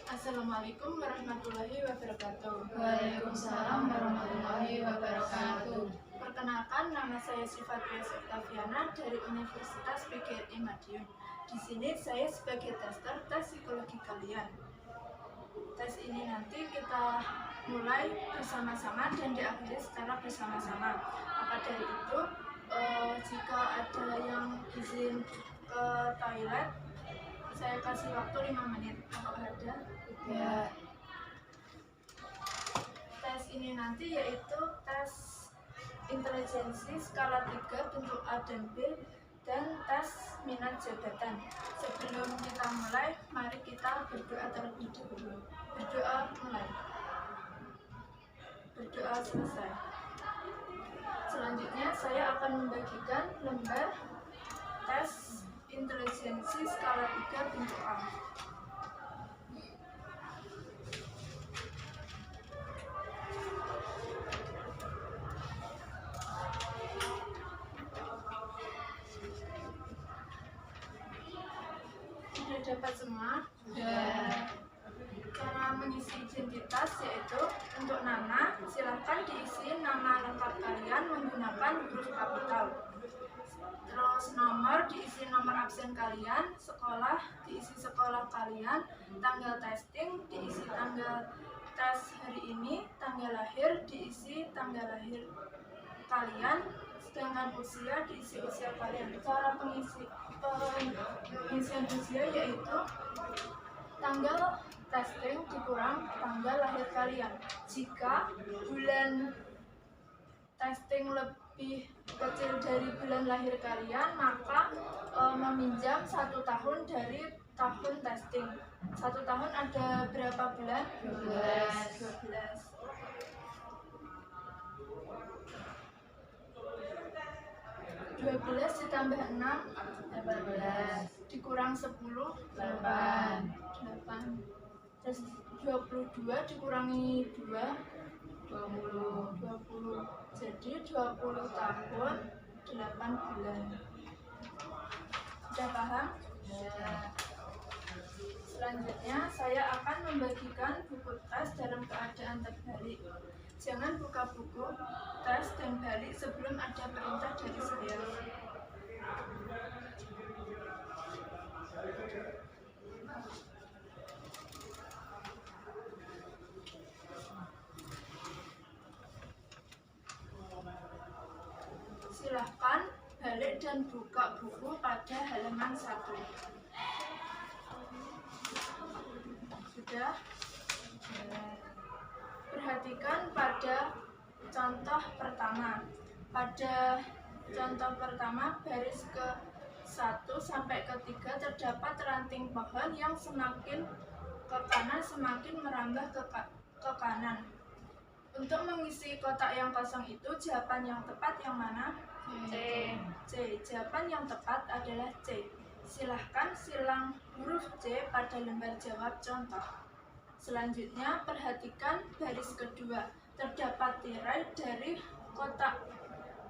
Assalamualaikum warahmatullahi wabarakatuh. Waalaikumsalam warahmatullahi wabarakatuh. Perkenalkan, nama saya Sifatria Septaviana dari Universitas PGRI Madiun. Di sini saya sebagai tester tes psikologi kalian. Tes ini nanti kita mulai bersama-sama dan diakhiri secara bersama-sama. Maka dari itu, jika ada yang izin ke toilet, saya kasih waktu 5 menit. Apakah ada? Ya, Tes ini nanti yaitu tes intelijensi skala 3 bentuk A dan B dan tes minat jabatan. Sebelum kita mulai, mari kita berdoa terlebih dahulu. Berdoa mulai. Berdoa selesai. Selanjutnya saya akan membagikan lembar tes intelijensi skala 3 bentuk A. Sudah dapat semua? sudah. Cara mengisi identitas yaitu untuk nama, silahkan diisi nama lengkap kalian menggunakan huruf kapital. Terus nomor diisi nomor absen kalian, sekolah diisi sekolah kalian, tanggal testing diisi tanggal tes hari ini, tanggal lahir diisi tanggal lahir kalian, sedangkan usia diisi usia kalian. Cara pengisian usia yaitu tanggal testing dikurang tanggal lahir kalian. Jika bulan testing lebih kecil dari bulan lahir kalian, maka meminjam 1 tahun dari tahun testing. 1 tahun ada berapa bulan? 12. 12 ditambah 6 18, dikurang 10 8, 8. Terus 22 dikurangi 2 20, 20. Jadi 20 tahun 8 bulan. Sudah paham? ya. Selanjutnya saya akan membagikan buku tes dalam keadaan terbalik. Jangan buka buku tes dan balik sebelum ada perintah dari saya. Silahkan balik dan buka buku pada halaman 1. Sudah? Perhatikan pada contoh pertama. Pada contoh pertama, baris ke-1 sampai ke-3 terdapat ranting pohon yang semakin ke kanan semakin merambah ke kanan. Untuk mengisi kotak yang kosong itu, jawaban yang tepat yang mana? C. Jawaban yang tepat adalah C. Silahkan silang huruf C pada lembar jawab contoh. Selanjutnya, perhatikan baris kedua. Terdapat tirai dari kotak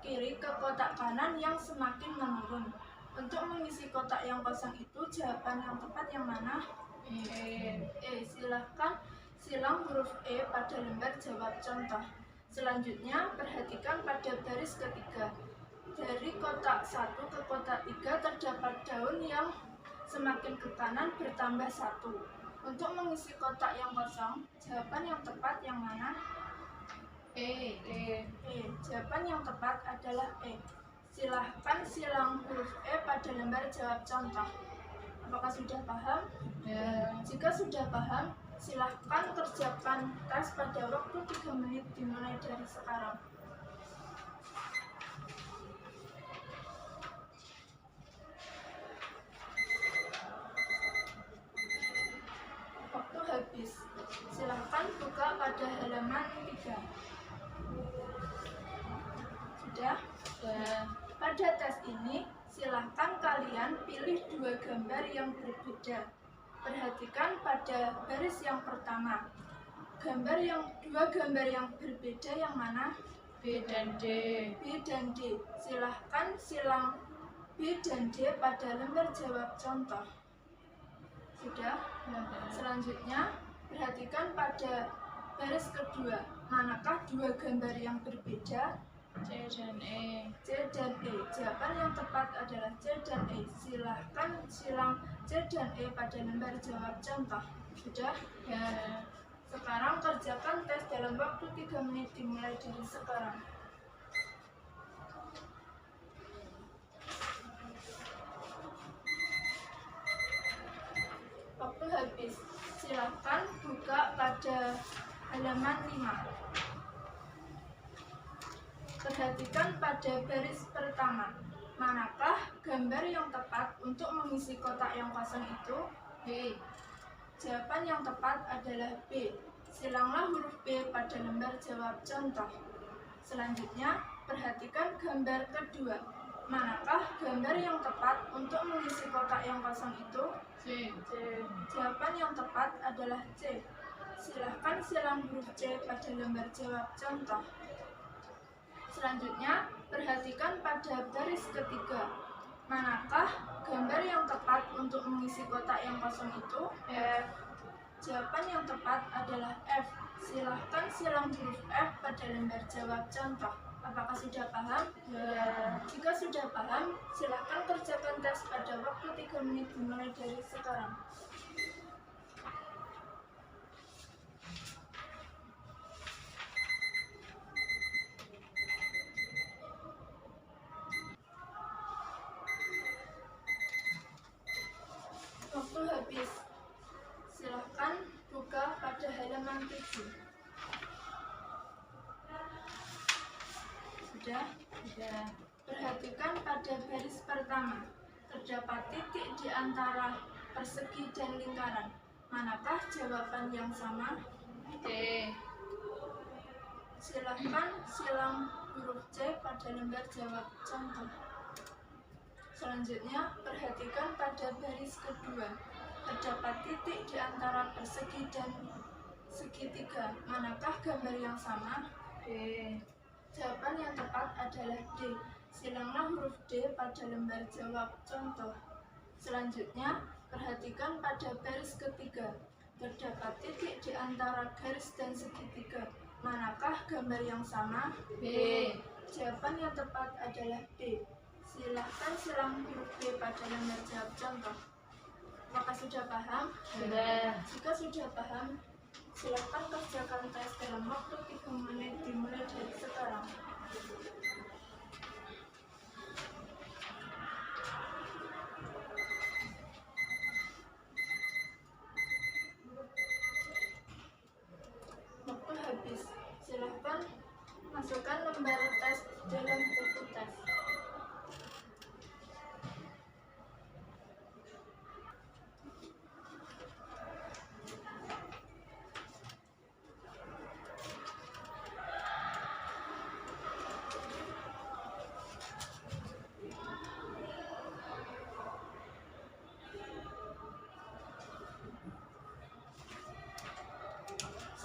kiri ke kotak kanan yang semakin menurun. Untuk mengisi kotak yang kosong itu, jawaban yang tepat yang mana? Silahkan silang huruf E pada lembar jawab contoh. Selanjutnya, perhatikan pada baris ketiga. Dari kotak 1 ke kotak 3 terdapat daun yang semakin ke kanan bertambah 1. Untuk mengisi kotak yang kosong, jawaban yang tepat yang mana? Jawaban yang tepat adalah E. Silahkan silang huruf E pada lembar jawab contoh. Apakah sudah paham? Ya. Jika sudah paham, silahkan kerjakan tes pada waktu 3 menit dimulai dari sekarang. Waktu habis. Silahkan buka pada halaman 3. Sudah? Pada tes ini, silahkan kalian pilih 2 gambar yang berbeda. Perhatikan pada baris yang pertama. 2 gambar yang berbeda yang mana? B dan D. B dan D. Silahkan silang B dan D pada lembar jawab contoh. Sudah? Selanjutnya, Perhatikan pada baris kedua, manakah dua gambar yang berbeda? C dan E. C dan E. Jawaban yang tepat adalah C dan E. Silahkan silang C dan E pada lembar jawab contoh. Sudah? Ya. Sekarang kerjakan tes dalam waktu 3 menit dimulai dari sekarang. Waktu habis. Silahkan buka pada halaman 5. Perhatikan pada baris pertama. Manakah gambar yang tepat untuk mengisi kotak yang kosong itu? B. Jawaban yang tepat adalah B. Silanglah huruf B pada lembar jawab contoh. Selanjutnya, perhatikan gambar kedua. Manakah gambar yang tepat untuk mengisi kotak yang kosong itu? C. Jawaban yang tepat adalah C. Silahkan silang huruf C pada lembar jawab contoh. Selanjutnya, perhatikan pada baris ketiga. Manakah gambar yang tepat untuk mengisi kotak yang kosong itu? F. Jawaban yang tepat adalah F. Silahkan silang huruf F pada lembar jawab contoh. Apakah sudah paham? Ya. Jika sudah paham, silahkan kerjakan tes pada waktu 3 menit dimulai dari sekarang. Waktu habis. Silahkan buka pada halaman 7. Sudah? Ya. Perhatikan pada baris pertama. Terdapat titik di antara persegi dan lingkaran. Manakah jawaban yang sama? D. Silahkan silang huruf C pada lembar jawab contoh. Selanjutnya, perhatikan pada baris kedua. Terdapat titik di antara persegi dan segitiga. Manakah gambar yang sama? D. Jawaban yang tepat adalah D. Silanglah huruf D pada lembar jawab contoh. Selanjutnya, perhatikan pada baris ketiga. Terdapat titik di antara garis dan segitiga. Manakah gambar yang sama? B. Jawaban yang tepat adalah B. Silahkan silang huruf B pada lembar jawab contoh. Apakah sudah paham? Sudah. Jika sudah paham, silahkan kerjakan tes dalam waktu 3 menit dimulai dari sekarang. Waktu habis. Silahkan masukkan lembar tes dalam buku tes.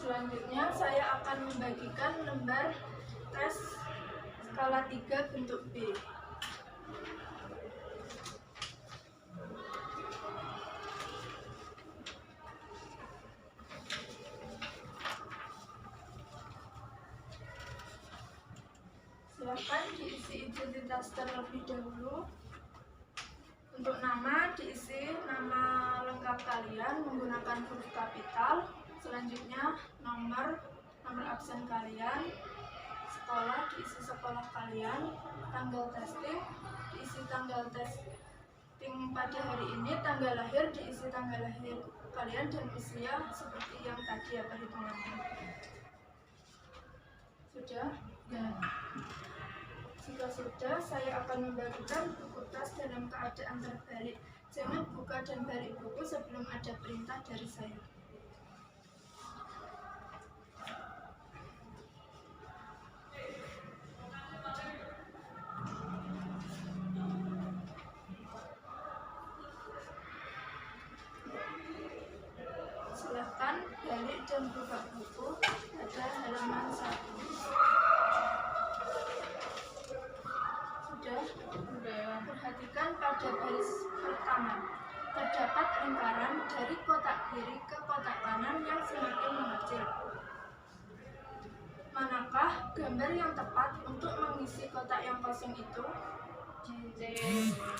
Selanjutnya saya akan membagikan lembar tes skala 3 bentuk B. Silakan diisi identitas terlebih dahulu. Untuk nama, diisi nama lengkap kalian menggunakan huruf kapital. Selanjutnya, nomor absen kalian. Sekolah, diisi sekolah kalian. Tanggal testing, diisi tanggal testing pada hari ini. Tanggal lahir, diisi tanggal lahir kalian. Dan usia seperti yang tadi ya perhitungannya. Sudah? Ya. Jika sudah, saya akan membagikan buku tes dalam keadaan terbalik. Jangan buka dan balik buku sebelum ada perintah dari saya. Silahkan balik dan buka buku pada halaman 1. Sudah? Sudah. Perhatikan pada baris pertama. terdapat lingkaran dari kotak kiri ke kotak kanan yang semakin mengecil. Manakah gambar yang tepat untuk mengisi kotak yang kosong itu? C.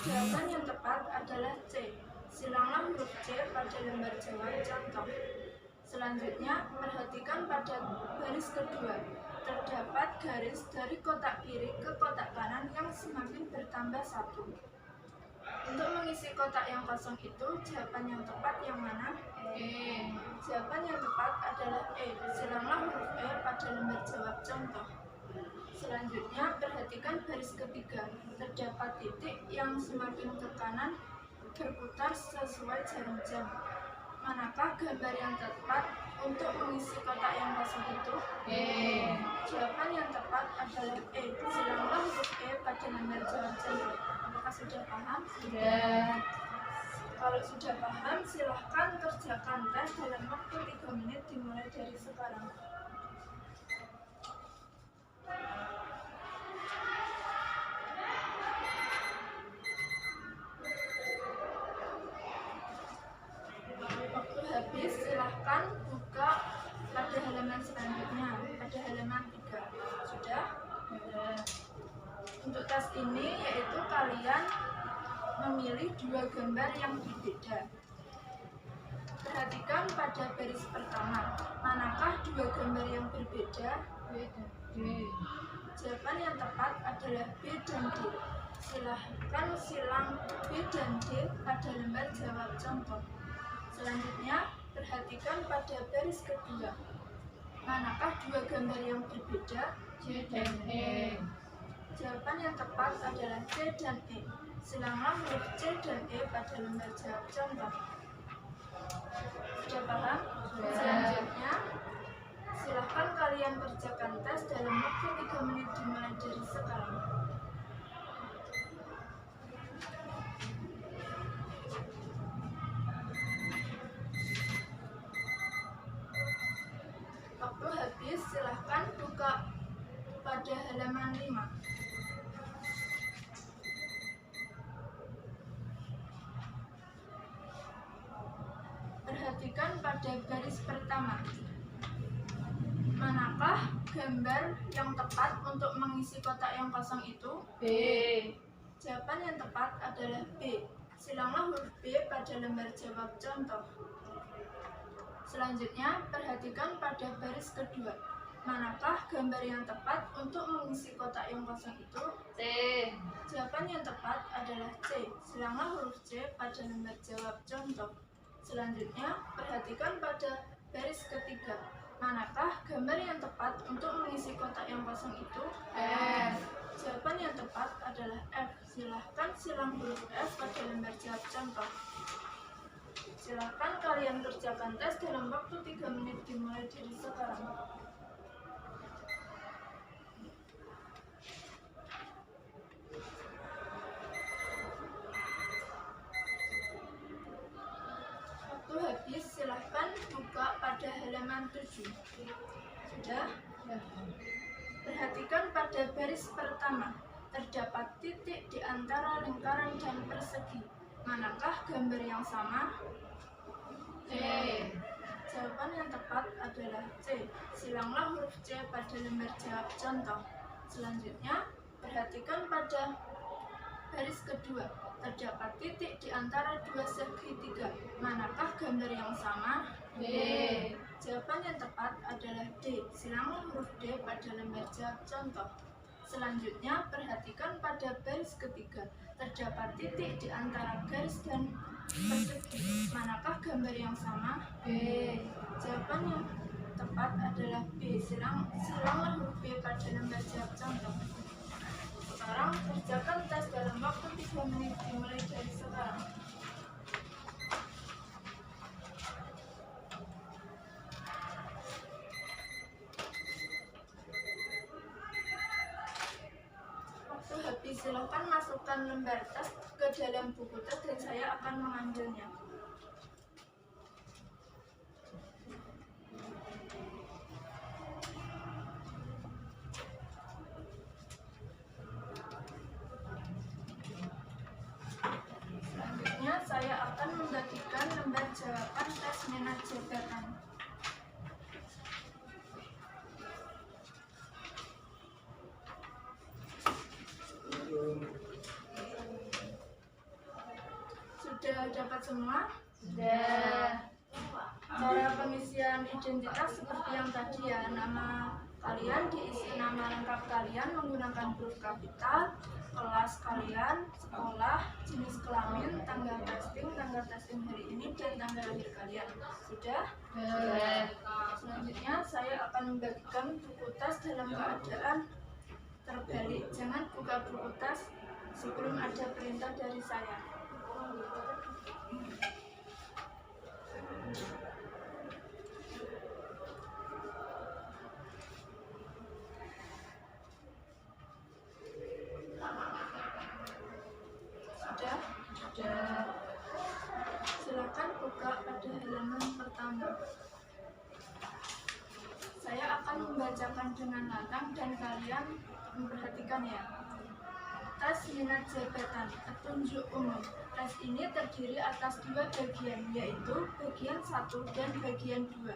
Jawaban yang tepat adalah C. Silanglah huruf C pada lembar jawab contoh. Selanjutnya, perhatikan pada baris kedua. Terdapat garis dari kotak kiri ke kotak kanan yang semakin bertambah satu. Untuk mengisi kotak yang kosong itu, jawaban yang tepat yang mana? E. Jawaban yang tepat adalah E. Silanglah huruf E pada lembar jawab contoh. Selanjutnya, perhatikan baris ketiga. Terdapat titik yang semakin ke kanan berputar sesuai jarum jam. Manakah gambar yang tepat untuk mengisi kotak yang kosong itu? E. Jawaban yang tepat adalah E. Silanglah huruf E pada lembar jawab contoh. Apakah sudah paham? Sudah. Kalau sudah paham, silahkan kerjakan tes dalam waktu 3 menit dimulai dari sekarang. Waktu habis, silahkan buka pada halaman selanjutnya, pada halaman 3. Sudah? Sudah. Untuk tes ini yaitu kalian memilih 2 gambar yang berbeda. Perhatikan pada baris pertama, manakah 2 gambar yang berbeda? B dan D. Jawaban yang tepat adalah B dan D. Silahkan silang B dan D pada lembar jawab contoh. Selanjutnya, perhatikan pada baris kedua. Manakah 2 gambar yang berbeda? C dan E. Jawaban yang tepat adalah C dan E. Silanglah huruf C dan E pada lembar jawab contoh. Sudah paham? Sudah. Selanjutnya, silahkan kalian kerjakan tes dalam waktu 3 menit dimulai dari sekarang. Waktu habis, silahkan buka pada halaman 5. Perhatikan pada baris pertama. Manakah gambar yang tepat untuk mengisi kotak yang kosong itu? B. Jawaban yang tepat adalah B. Silanglah huruf B pada lembar jawab contoh. Selanjutnya, perhatikan pada baris kedua. Manakah gambar yang tepat untuk mengisi kotak yang kosong itu? C. Jawaban yang tepat adalah C. Silanglah huruf C pada lembar jawab contoh. Selanjutnya, perhatikan pada baris ketiga. Manakah gambar yang tepat untuk mengisi kotak yang kosong itu? F. Jawaban yang tepat adalah F. Silahkan silang huruf F pada lembar jawab contoh. Silahkan kalian kerjakan tes dalam waktu 3 menit dimulai dari sekarang. Waktu habis, silahkan buka pada halaman 7. Sudah? Perhatikan pada baris pertama. Terdapat titik di antara lingkaran dan persegi. Manakah gambar yang sama? C. Jawaban yang tepat adalah C. Silanglah huruf C pada lembar jawab contoh. Selanjutnya, perhatikan pada baris kedua. Terdapat titik di antara 2 segitiga. Manakah gambar yang sama? B. Jawaban yang tepat adalah D. Silanglah huruf D pada lembar jawab contoh. Selanjutnya, perhatikan pada baris ketiga. Terdapat titik di antara garis dan persegi. Manakah gambar yang sama? B. Jawaban yang tepat adalah B. Silanglah huruf B pada lembar jawab contoh. Sekarang kerjakan tes dalam waktu 3 menit dimulai dari sekarang. Waktu habis, silakan masukkan lembar tes ke dalam buku tes dan saya akan mengambilnya. Selanjutnya saya akan minat jabatan. Sudah dapat semua? Sudah. Cara pengisian identitas seperti yang tadi ya, nama kalian diisi nama lengkap kalian menggunakan huruf kapital, kelas kalian, sekolah, jenis kelamin, tanggal testing hari ini, dan tanggal lahir kalian. Sudah? Sudah. Selanjutnya saya akan membagikan buku tes dalam keadaan terbalik. Jangan buka buku tes sebelum ada perintah dari saya. Sudah? Sudah. Silakan buka pada halaman pertama. Saya akan membacakan dengan lantang dan kalian memperhatikan ya. Tes minat jabatan, petunjuk umum. Tes ini terdiri atas dua bagian, yaitu bagian 1 dan bagian 2.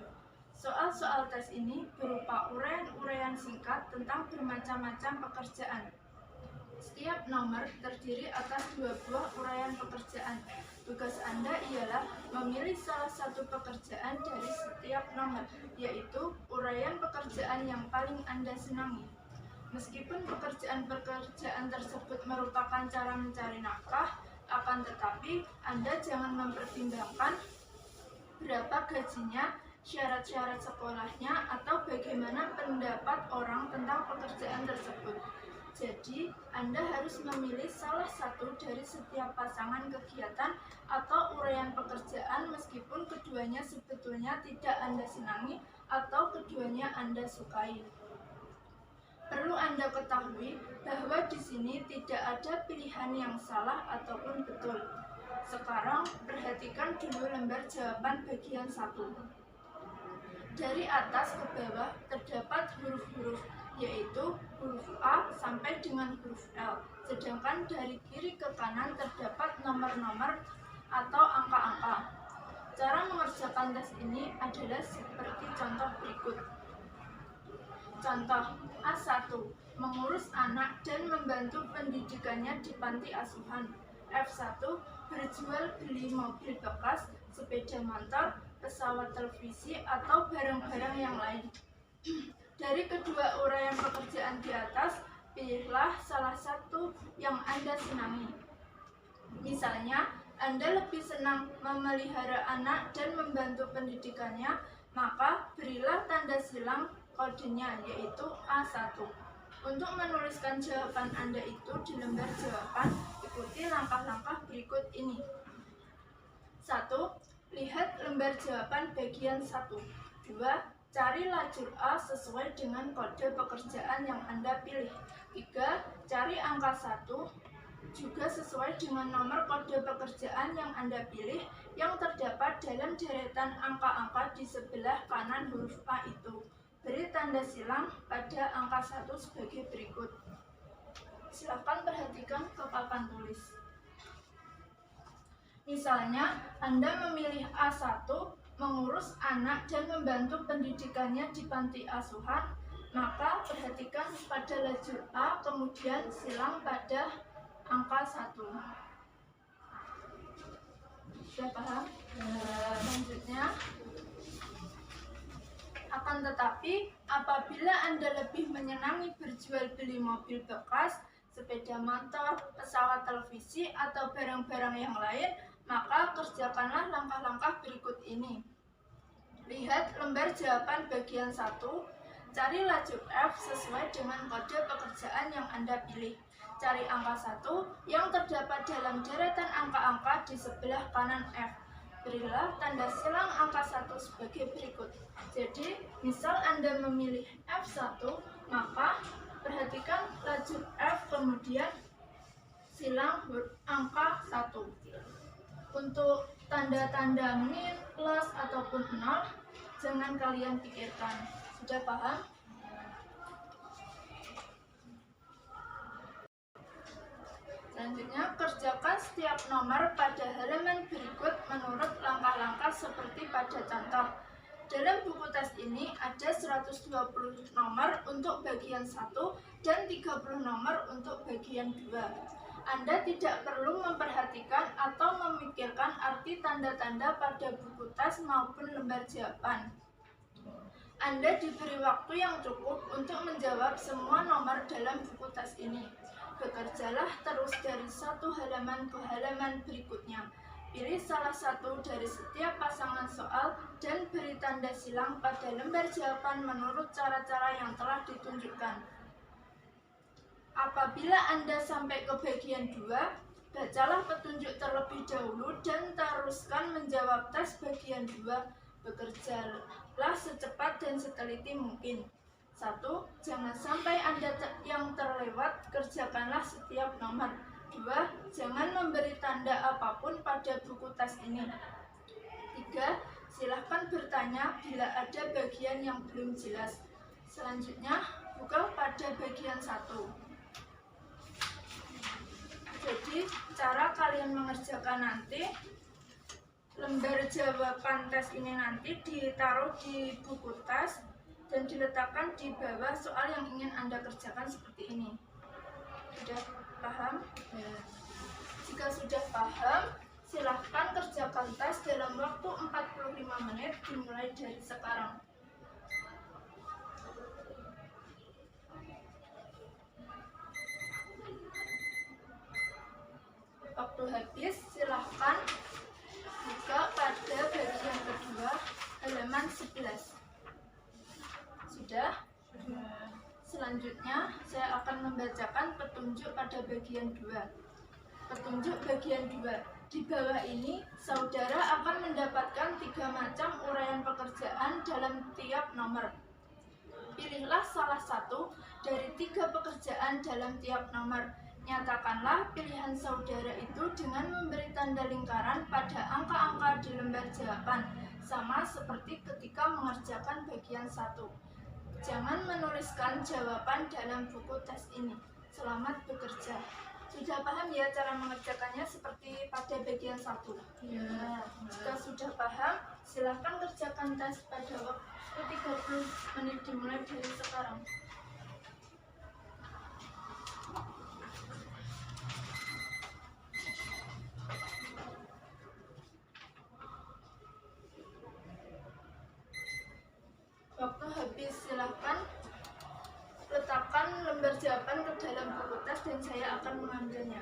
Soal-soal tes ini berupa uraian-uraian singkat tentang bermacam-macam pekerjaan. Setiap nomor terdiri atas 2 buah uraian pekerjaan. Tugas Anda ialah memilih salah satu pekerjaan dari setiap nomor, yaitu uraian pekerjaan yang paling Anda senangi. Meskipun pekerjaan-pekerjaan tersebut merupakan cara mencari nafkah, akan tetapi Anda jangan mempertimbangkan berapa gajinya, syarat-syarat sekolahnya, atau bagaimana pendapat orang tentang pekerjaan tersebut. Jadi, Anda harus memilih salah satu dari setiap pasangan kegiatan atau uraian pekerjaan meskipun keduanya sebetulnya tidak Anda senangi atau keduanya Anda sukai. Perlu Anda ketahui bahwa di sini tidak ada pilihan yang salah ataupun betul. Sekarang, perhatikan dulu lembar jawaban bagian 1. Dari atas ke bawah terdapat huruf-huruf, yaitu huruf A sampai dengan huruf L. Sedangkan dari kiri ke kanan terdapat nomor-nomor atau angka-angka. Cara mengerjakan tes ini adalah seperti contoh berikut. Contoh A1, mengurus anak dan membantu pendidikannya di panti asuhan. F1, berjual beli mobil bekas, sepeda motor, pesawat televisi, atau barang-barang yang lain. Dari kedua uraian pekerjaan di atas, pilihlah salah satu yang Anda senangi. Misalnya, Anda lebih senang memelihara anak dan membantu pendidikannya, maka berilah tanda silang kodenya, yaitu A1. Untuk menuliskan jawaban Anda itu di lembar jawaban, ikuti langkah-langkah berikut ini. 1. Lihat lembar jawaban bagian 1. 2. Cari lajur A sesuai dengan kode pekerjaan yang Anda pilih. 3. Cari angka 1 juga sesuai dengan nomor kode pekerjaan yang Anda pilih yang terdapat dalam deretan angka-angka di sebelah kanan huruf A itu. Beri tanda silang pada angka 1 sebagai berikut. Silakan perhatikan ke papan tulis. Misalnya, Anda memilih A1, mengurus anak dan membantu pendidikannya di panti asuhan, maka perhatikan pada lajur A, kemudian silang pada angka 1. Sudah paham? Selanjutnya, akan tetapi, apabila Anda lebih menyenangi berjual beli mobil bekas, sepeda motor, pesawat televisi, atau barang-barang yang lain, maka kerjakanlah langkah-langkah berikut ini. Lihat lembar jawaban bagian 1, cari lajur F sesuai dengan kode pekerjaan yang Anda pilih. Cari angka 1 yang terdapat dalam deretan angka-angka di sebelah kanan F. Berilah tanda silang angka 1 sebagai berikut. Jadi, misal Anda memilih F1, maka perhatikan lajur F kemudian silang angka 1. Untuk tanda-tanda min, plus, ataupun 0, jangan kalian pikirkan. Sudah paham? Selanjutnya, kerjakan setiap nomor pada halaman berikut menurut langkah-langkah seperti pada contoh. Dalam buku tes ini ada 120 nomor untuk bagian 1 dan 30 nomor untuk bagian 2. Anda tidak perlu memperhatikan atau memikirkan arti tanda-tanda pada buku tes maupun lembar jawaban. Anda diberi waktu yang cukup untuk menjawab semua nomor dalam buku tes ini. Bekerjalah terus dari satu halaman ke halaman berikutnya. Pilih salah satu dari setiap pasangan soal dan beri tanda silang pada lembar jawaban menurut cara-cara yang telah ditunjukkan. Apabila Anda sampai ke bagian 2, bacalah petunjuk terlebih dahulu dan teruskan menjawab tes bagian 2. Bekerjalah secepat dan seteliti mungkin. 1. Jangan sampai Anda yang terlewat, kerjakanlah setiap nomor. 2. Jangan memberi tanda apapun pada buku tes ini. 3. Silahkan bertanya bila ada bagian yang belum jelas. Selanjutnya, buka pada bagian 1. Jadi, cara kalian mengerjakan nanti, lembar jawaban tes ini nanti ditaruh di buku tes dan diletakkan di bawah soal yang ingin Anda kerjakan seperti ini. Sudah paham? Ya. Jika sudah paham, silahkan kerjakan tes dalam waktu 45 menit dimulai dari sekarang. Waktu habis, silahkan buka pada bagian kedua, halaman 11. Sudah? Selanjutnya, saya akan membacakan petunjuk pada bagian 2. Petunjuk bagian 2. Di bawah ini, saudara akan mendapatkan 3 macam uraian pekerjaan dalam tiap nomor. Pilihlah salah satu dari 3 pekerjaan dalam tiap nomor. Nyatakanlah pilihan saudara itu dengan memberi tanda lingkaran pada angka-angka di lembar jawaban, sama seperti ketika mengerjakan bagian 1. Jangan menuliskan jawaban dalam buku tes ini. Selamat bekerja. Sudah paham ya cara mengerjakannya seperti pada bagian 1? Ya. Jika sudah paham, silahkan kerjakan tes pada waktu 30 menit dimulai dari sekarang. Waktu habis, silahkan letakkan lembar jawaban ke dalam buku tes dan saya akan mengambilnya.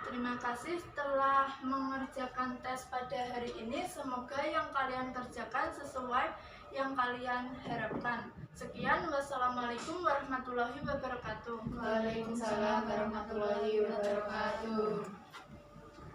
Terima kasih telah mengerjakan tes pada hari ini. Semoga yang kalian kerjakan sesuai yang kalian harapkan. Sekian, wassalamualaikum warahmatullahi wabarakatuh. Waalaikumsalam warahmatullahi wabarakatuh.